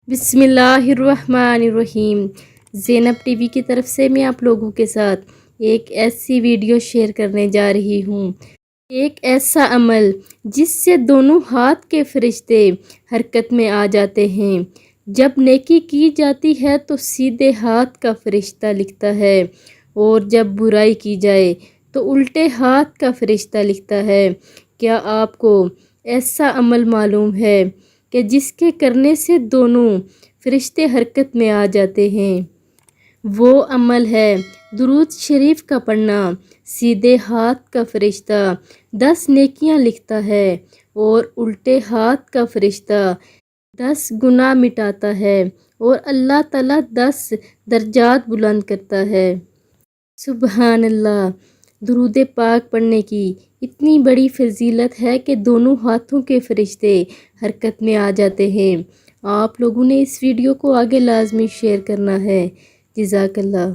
بسم اللہ الرحمن الرحیم۔ زینب ٹی وی کی طرف سے میں آپ لوگوں کے ساتھ ایک ایسی ویڈیو شیئر کرنے جا رہی ہوں، ایک ایسا عمل جس سے دونوں ہاتھ کے فرشتے حرکت میں آ جاتے ہیں۔ جب نیکی کی جاتی ہے تو سیدھے ہاتھ کا فرشتہ لکھتا ہے، اور جب برائی کی جائے تو الٹے ہاتھ کا فرشتہ لکھتا ہے۔ کیا آپ کو ایسا عمل معلوم ہے کہ جس کے کرنے سے دونوں فرشتے حرکت میں آ جاتے ہیں؟ وہ عمل ہے درود شریف کا پڑھنا۔ سیدھے ہاتھ کا فرشتہ 10 نیکیاں لکھتا ہے، اور الٹے ہاتھ کا فرشتہ 10 گناہ مٹاتا ہے، اور اللہ تعالیٰ 10 درجات بلند کرتا ہے۔ سبحان اللہ! درود پاک پڑھنے کی اتنی بڑی فضیلت ہے کہ دونوں ہاتھوں کے فرشتے حرکت میں آ جاتے ہیں۔ آپ لوگوں نے اس ویڈیو کو آگے لازمی شیئر کرنا ہے۔ جزاک اللہ۔